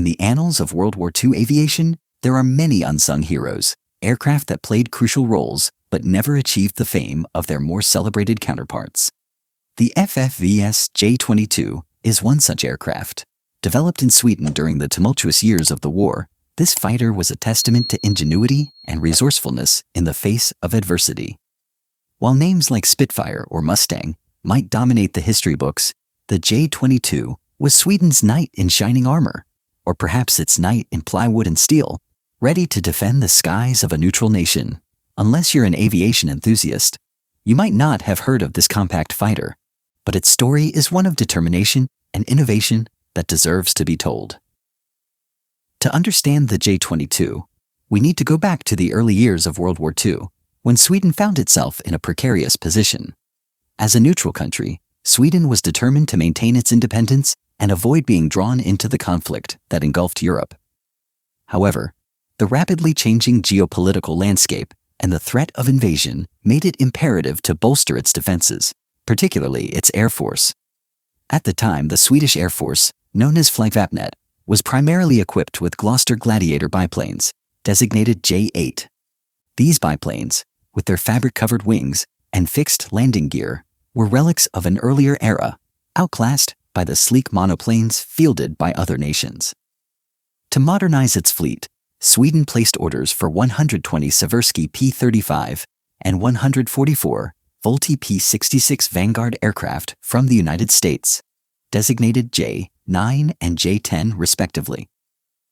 In the annals of World War II aviation, there are many unsung heroes, aircraft that played crucial roles but never achieved the fame of their more celebrated counterparts. The FFVS J-22 is one such aircraft. Developed in Sweden during the tumultuous years of the war, this fighter was a testament to ingenuity and resourcefulness in the face of adversity. While names like Spitfire or Mustang might dominate the history books, the J-22 was Sweden's knight in shining armor, or perhaps its knight in plywood and steel, ready to defend the skies of a neutral nation. Unless you're an aviation enthusiast, you might not have heard of this compact fighter, but its story is one of determination and innovation that deserves to be told. To understand the J-22, we need to go back to the early years of World War II, when Sweden found itself in a precarious position. As a neutral country, Sweden was determined to maintain its independence and avoid being drawn into the conflict that engulfed Europe. However, the rapidly changing geopolitical landscape and the threat of invasion made it imperative to bolster its defenses, particularly its air force. At the time, the Swedish Air Force, known as Flygvapnet, was primarily equipped with Gloster Gladiator biplanes, designated J-8. These biplanes, with their fabric-covered wings and fixed landing gear, were relics of an earlier era, outclassed by the sleek monoplanes fielded by other nations. To modernize its fleet, Sweden placed orders for 120 Seversky P-35 and 144 Volti P-66 Vanguard aircraft from the United States, designated J-9 and J-10 respectively.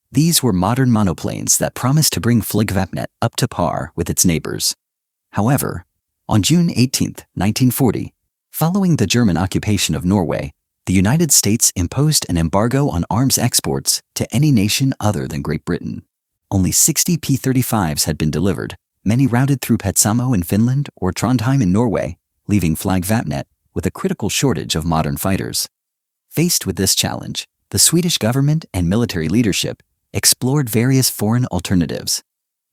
These were modern monoplanes that promised to bring Flygvapnet up to par with its neighbors. However, on June 18, 1940, following the German occupation of Norway, the United States imposed an embargo on arms exports to any nation other than Great Britain. Only 60 P-35s had been delivered, many routed through Petsamo in Finland or Trondheim in Norway, leaving Flygvapnet with a critical shortage of modern fighters. Faced with this challenge, the Swedish government and military leadership explored various foreign alternatives.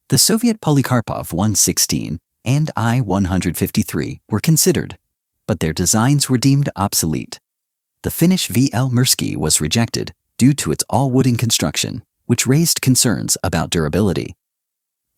The Soviet Polikarpov 116 and I-153 were considered, but their designs were deemed obsolete. The Finnish VL Mirsky was rejected due to its all-wooden construction, which raised concerns about durability.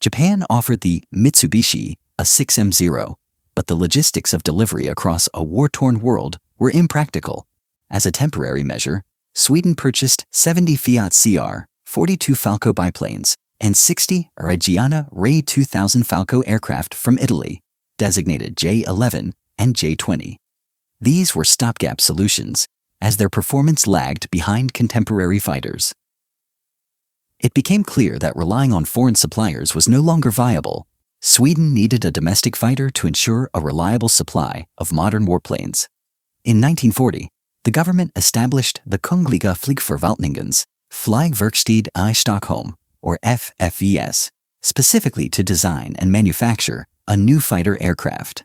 Japan offered the Mitsubishi A6M0, but the logistics of delivery across a war-torn world were impractical. As a temporary measure, Sweden purchased 70 Fiat CR 42 Falco biplanes and 60 Reggiana Ray 2000 Falco aircraft from Italy, designated J-11 and J-20. These were stopgap solutions, as their performance lagged behind contemporary fighters. It became clear that relying on foreign suppliers was no longer viable. Sweden needed a domestic fighter to ensure a reliable supply of modern warplanes. In 1940, the government established the Kungliga Flygförvaltningens Flygverkstad I Stockholm, or FFVS, specifically to design and manufacture a new fighter aircraft.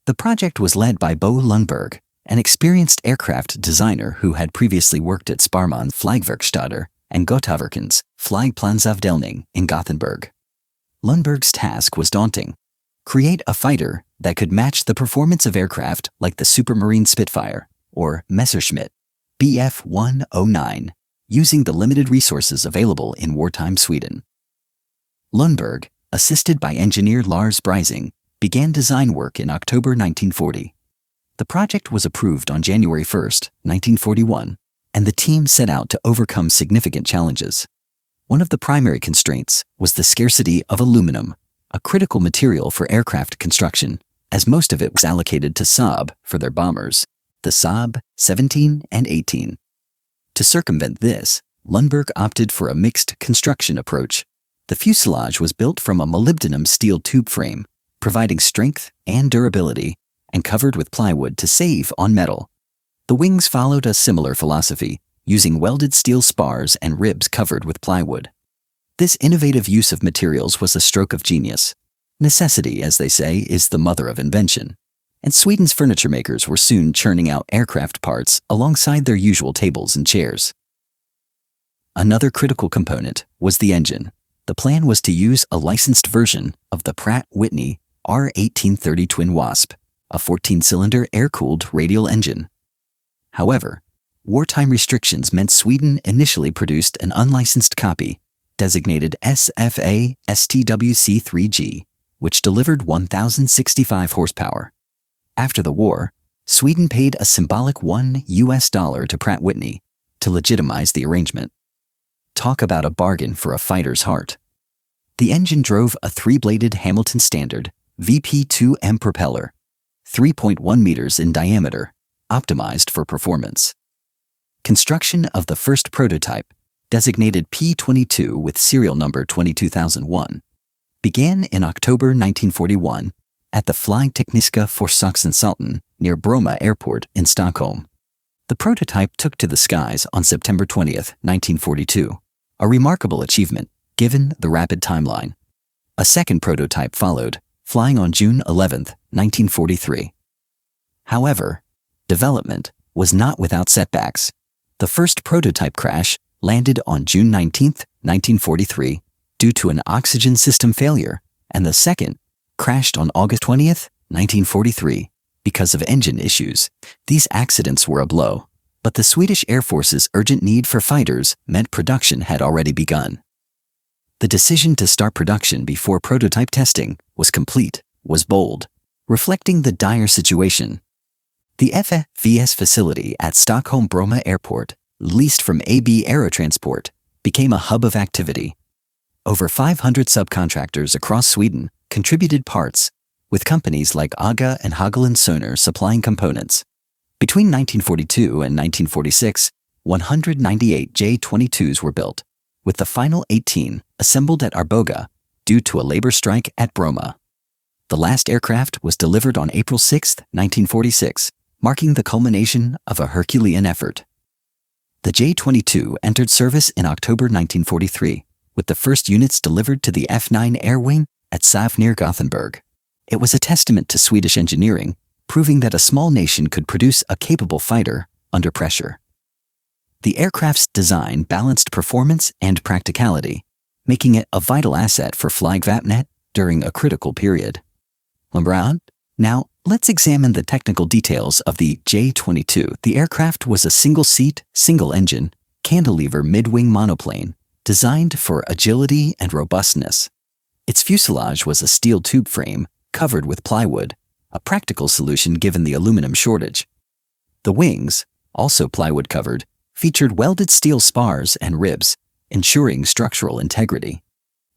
The project was led by Bo Lundberg, an experienced aircraft designer who had previously worked at Sparman Flygverkstäder and Gothaverkens Flygplansavdelning in Gothenburg. Lundberg's task was daunting: create a fighter that could match the performance of aircraft like the Supermarine Spitfire or Messerschmitt Bf-109, using the limited resources available in wartime Sweden. Lundberg, assisted by engineer Lars Breising, began design work in October 1940. The project was approved on January 1, 1941, and the team set out to overcome significant challenges. One of the primary constraints was the scarcity of aluminum, a critical material for aircraft construction, as most of it was allocated to Saab for their bombers, the Saab 17 and 18. To circumvent this, Lundberg opted for a mixed construction approach. The fuselage was built from a molybdenum steel tube frame, providing strength and durability, and covered with plywood to save on metal. The wings followed a similar philosophy, using welded steel spars and ribs covered with plywood. This innovative use of materials was a stroke of genius. Necessity, as they say, is the mother of invention, and Sweden's furniture makers were soon churning out aircraft parts alongside their usual tables and chairs. Another critical component was the engine. The plan was to use a licensed version of the Pratt & Whitney R1830 Twin Wasp, a 14-cylinder air-cooled radial engine. However, Wartime restrictions meant Sweden initially produced an unlicensed copy, designated SFA-STWC-3G, which delivered 1,065 horsepower. After the war, Sweden paid a symbolic $1 to Pratt & Whitney to legitimize the arrangement. Talk about a bargain for a fighter's heart. The engine drove a three-bladed Hamilton Standard VP2M propeller, 3.1 meters in diameter, optimized for performance. Construction of the first prototype, designated P-22 with serial number 22001, began in October 1941 at the Flygtekniska Forsöksanstalten near Bromma Airport in Stockholm. The prototype took to the skies on September 20, 1942, a remarkable achievement given the rapid timeline. A second prototype followed, flying on June 11, 1943. However, development was not without setbacks. The first prototype crash landed on June 19, 1943, due to an oxygen system failure, and the second crashed on August 20, 1943, because of engine issues. These accidents were a blow, but the Swedish Air Force's urgent need for fighters meant production had already begun. The decision to start production before prototype testing was complete was bold, reflecting the dire situation. The FFVS facility at Stockholm Bromma Airport, leased from AB Aerotransport, became a hub of activity. Over 500 subcontractors across Sweden contributed parts, with companies like AGA and Hagelin Sonar supplying components. Between 1942 and 1946, 198 J-22s were built, with the final 18 assembled at Arboga due to a labor strike at Bromma. The last aircraft was delivered on April 6, 1946, marking the culmination of a Herculean effort. The J-22 entered service in October 1943, with the first units delivered to the F-9 Air Wing at SAF near Gothenburg. It was a testament to Swedish engineering, proving that a small nation could produce a capable fighter under pressure. The aircraft's design balanced performance and practicality, making it a vital asset for Flygvapnet during a critical period. Now, let's examine the technical details of the J-22. The aircraft was a single-seat, single-engine, cantilever mid-wing monoplane designed for agility and robustness. Its fuselage was a steel tube frame covered with plywood, a practical solution given the aluminum shortage. The wings, also plywood covered, featured welded steel spars and ribs, ensuring structural integrity.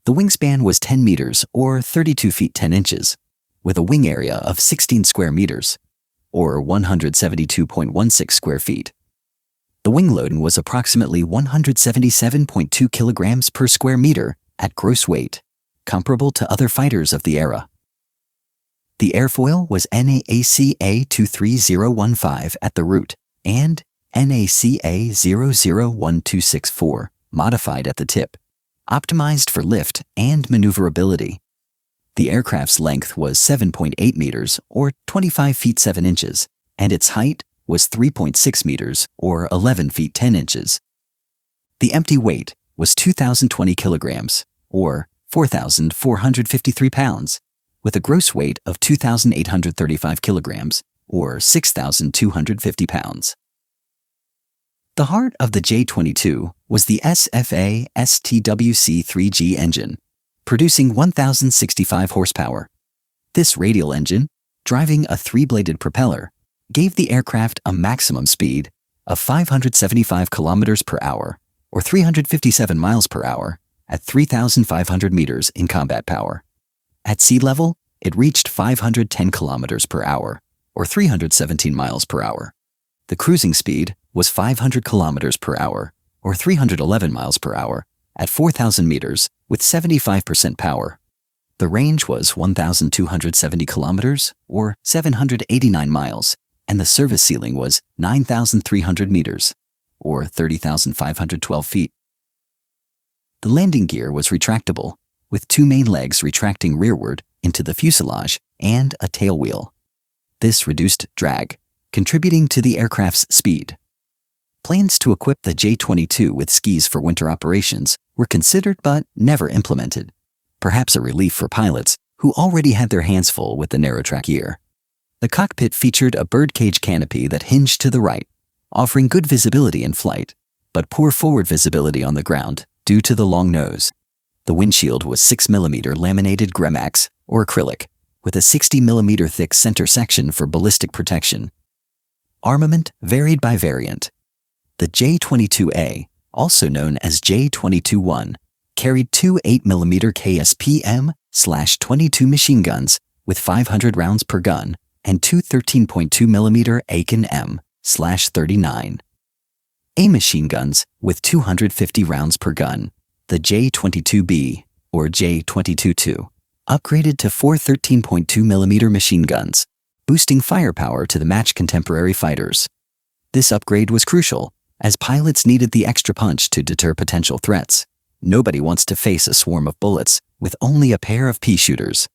The wingspan was 10 meters or 32 feet 10 inches, with a wing area of 16 square meters, or 172.16 square feet. The wing loading was approximately 177.2 kilograms per square meter at gross weight, comparable to other fighters of the era. The airfoil was NACA 23015 at the root and NACA 001264 modified at the tip, optimized for lift and maneuverability. The aircraft's length was 7.8 meters or 25 feet 7 inches, and its height was 3.6 meters or 11 feet 10 inches. The empty weight was 2,020 kilograms or 4,453 pounds, with a gross weight of 2,835 kilograms or 6,250 pounds. The heart of the J-22 was the SFA-STWC-3G engine, producing 1,065 horsepower. This radial engine, driving a three-bladed propeller, gave the aircraft a maximum speed of 575 kilometers per hour or 357 miles per hour at 3,500 meters in combat power. At sea level, it reached 510 kilometers per hour or 317 miles per hour. The cruising speed was 500 kilometers per hour or 311 miles per hour at 4,000 meters with 75% power. The range was 1,270 kilometers or 789 miles, and the service ceiling was 9,300 meters or 30,512 feet. The landing gear was retractable, with two main legs retracting rearward into the fuselage and a tail wheel. This reduced drag, contributing to the aircraft's speed. Plans to equip the J-22 with skis for winter operations were considered but never implemented, perhaps a relief for pilots who already had their hands full with the narrow-track gear. The cockpit featured a birdcage canopy that hinged to the right, offering good visibility in flight, but poor forward visibility on the ground due to the long nose. The windshield was 6mm laminated Gremax or acrylic, with a 60mm thick center section for ballistic protection. Armament varied by variant. The J-22A, also known as J-22-1, carried two 8mm KSPM/22 machine guns with 500 rounds per gun and two 13.2mm Aiken M/39 A machine guns with 250 rounds per gun. The J-22B, or J-22-2, upgraded to four 13.2mm machine guns, boosting firepower to the match contemporary fighters. This upgrade was crucial, as pilots needed the extra punch to deter potential threats. Nobody wants to face a swarm of bullets with only a pair of pea shooters.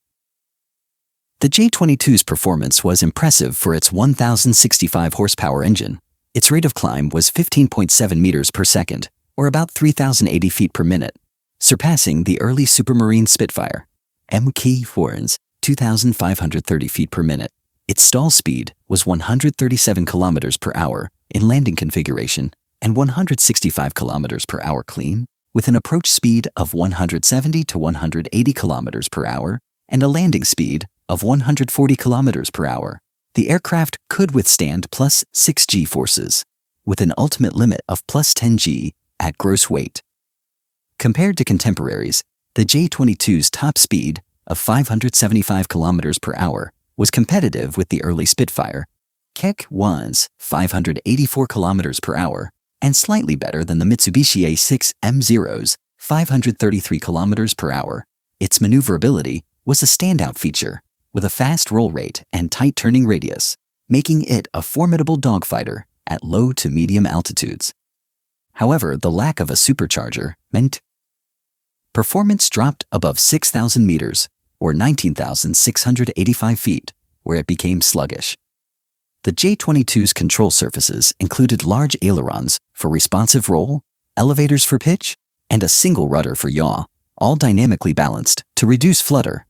The J-22's performance was impressive for its 1,065 horsepower engine. Its rate of climb was 15.7 meters per second, or about 3,080 feet per minute, surpassing the early Supermarine Spitfire, Mk4's 2,530 feet per minute. Its stall speed was 137 kilometers per hour in landing configuration and 165 kilometers per hour clean, with an approach speed of 170 to 180 kilometers per hour and a landing speed of 140 kilometers per hour. The aircraft could withstand plus 6G forces, with an ultimate limit of plus 10G at gross weight. Compared to contemporaries, the J-22's top speed of 575 kilometers per hour was competitive with the early Spitfire, Kek-1's 584 kilometers per hour, and slightly better than the Mitsubishi A6 M0's 533 kilometers per hour. Its maneuverability was a standout feature, with a fast roll rate and tight turning radius, making it a formidable dogfighter at low to medium altitudes. However, the lack of a supercharger meant performance dropped above 6,000 meters, or 19,685 feet, where it became sluggish. The J-22's control surfaces included large ailerons for responsive roll, elevators for pitch, and a single rudder for yaw, all dynamically balanced to reduce flutter.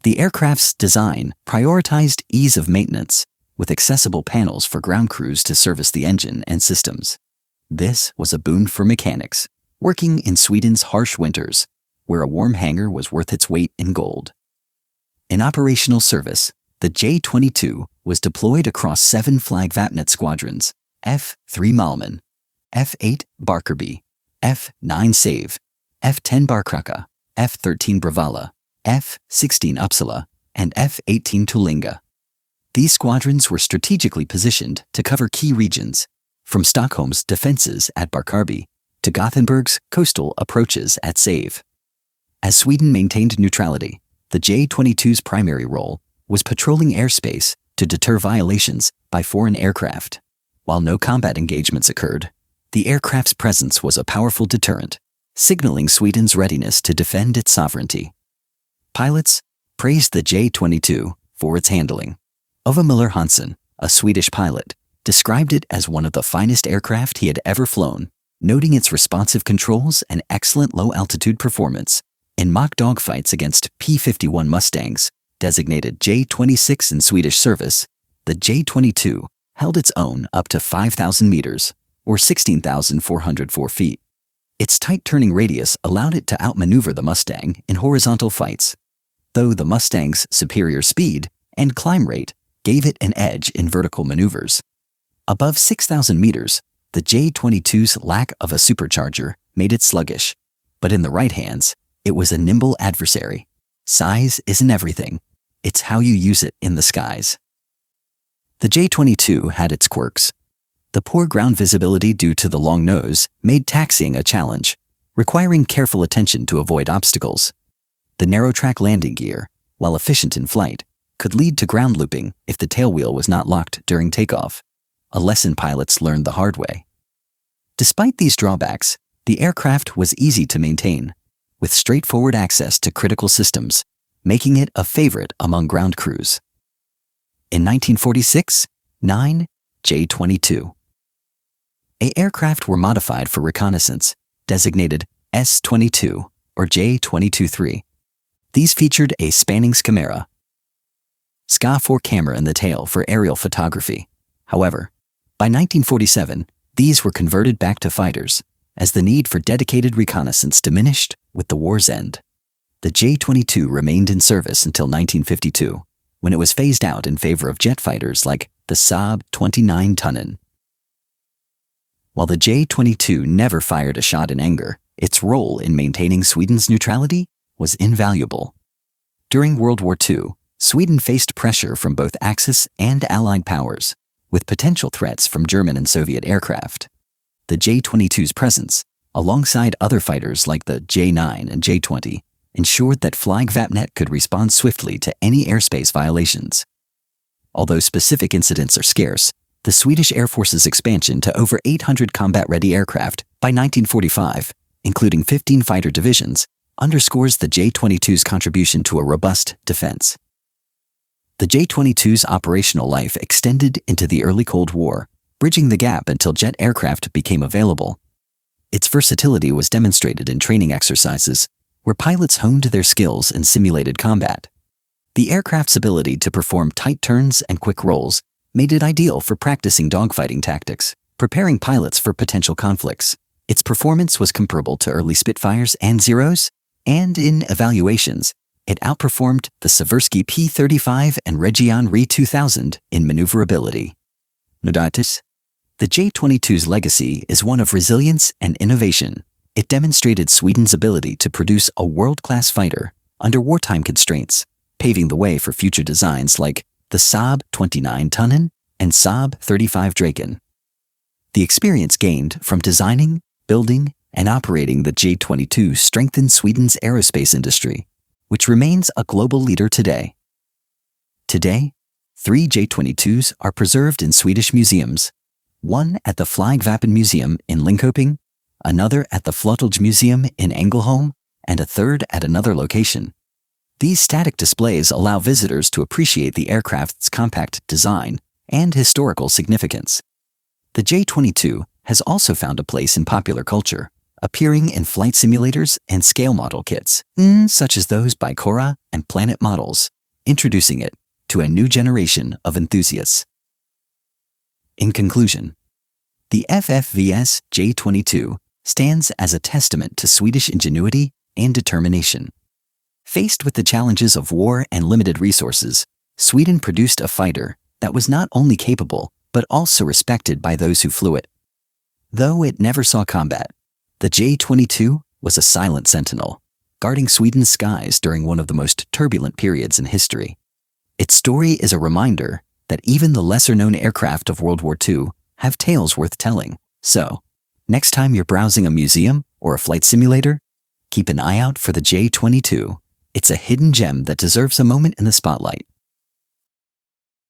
The aircraft's design prioritized ease of maintenance, with accessible panels for ground crews to service the engine and systems. This was a boon for mechanics, working in Sweden's harsh winters, where a warm hangar was worth its weight in gold. In operational service, the J-22 was deployed across 7 Flag Vapnet squadrons, F-3 Malmen, F-8 Barkarby, F-9 Save, F-10 Barkraka, F-13 Bravalla, F-16 Uppsala, and F-18 Tullinge. These squadrons were strategically positioned to cover key regions, from Stockholm's defenses at Barkarby to Gothenburg's coastal approaches at Save. As Sweden maintained neutrality, the J-22's primary role was patrolling airspace to deter violations by foreign aircraft. While no combat engagements occurred, the aircraft's presence was a powerful deterrent, signaling Sweden's readiness to defend its sovereignty. Pilots praised the J-22 for its handling. Ove Møller Hansen, a Swedish pilot, described it as one of the finest aircraft he had ever flown, noting its responsive controls and excellent low-altitude performance. In mock dogfights against P-51 Mustangs, designated J-26 in Swedish service, the J-22 held its own up to 5,000 meters, or 16,404 feet. Its tight turning radius allowed it to outmaneuver the Mustang in horizontal fights, though the Mustang's superior speed and climb rate gave it an edge in vertical maneuvers. Above 6,000 meters, the J-22's lack of a supercharger made it sluggish, but in the right hands, it was a nimble adversary. Size isn't everything. It's how you use it in the skies. The J-22 had its quirks. The poor ground visibility due to the long nose made taxiing a challenge, requiring careful attention to avoid obstacles. The narrow-track landing gear, while efficient in flight, could lead to ground looping if the tailwheel was not locked during takeoff, a lesson pilots learned the hard way. Despite these drawbacks, the aircraft was easy to maintain, with straightforward access to critical systems, making it a favorite among ground crews. In 1946, 9 J-22 aircraft were modified for reconnaissance, designated S-22 or J-22-3. These featured a spanning SCA-4 camera in the tail for aerial photography. However, By 1947, these were converted back to fighters, as the need for dedicated reconnaissance diminished with the war's end. The J-22 remained in service until 1952, when it was phased out in favor of jet fighters like the Saab 29 Tunnan. While the J-22 never fired a shot in anger, its role in maintaining Sweden's neutrality was invaluable. During World War II, Sweden faced pressure from both Axis and Allied powers, with potential threats from German and Soviet aircraft. The J-22's presence, alongside other fighters like the J-9 and J-20, ensured that Flygvapnet could respond swiftly to any airspace violations. Although specific incidents are scarce, the Swedish Air Force's expansion to over 800 combat-ready aircraft by 1945, including 15 fighter divisions, underscores the J-22's contribution to a robust defense. The J-22's operational life extended into the early Cold War, bridging the gap until jet aircraft became available. Its versatility was demonstrated in training exercises, where pilots honed their skills in simulated combat. The aircraft's ability to perform tight turns and quick rolls made it ideal for practicing dogfighting tactics, preparing pilots for potential conflicts. Its performance was comparable to early Spitfires and Zeros, and in evaluations, it outperformed the Seversky P-35 and Region Re 2000 in maneuverability. Notitis: the J-22's legacy is one of resilience and innovation. It demonstrated Sweden's ability to produce a world-class fighter under wartime constraints, paving the way for future designs like the Saab 29 Tunnan and Saab 35 Draken. The experience gained from designing, building, and operating the J-22 strengthened Sweden's aerospace industry, which remains a global leader today. Today, 3 J-22s are preserved in Swedish museums, one at the Flygvapen Museum in Linköping, another at the Flottilj Museum in Ängelholm, and a third at another location. These static displays allow visitors to appreciate the aircraft's compact design and historical significance. The J-22 has also found a place in popular culture, appearing in flight simulators and scale model kits, such as those by Cora and Planet Models, introducing it to a new generation of enthusiasts. In conclusion, the FFVS J-22 stands as a testament to Swedish ingenuity and determination. Faced with the challenges of war and limited resources, Sweden produced a fighter that was not only capable, but also respected by those who flew it. Though it never saw combat, the J-22 was a silent sentinel, guarding Sweden's skies during one of the most turbulent periods in history. Its story is a reminder that even the lesser-known aircraft of World War II have tales worth telling. So, next time you're browsing a museum or a flight simulator, keep an eye out for the J-22. It's a hidden gem that deserves a moment in the spotlight.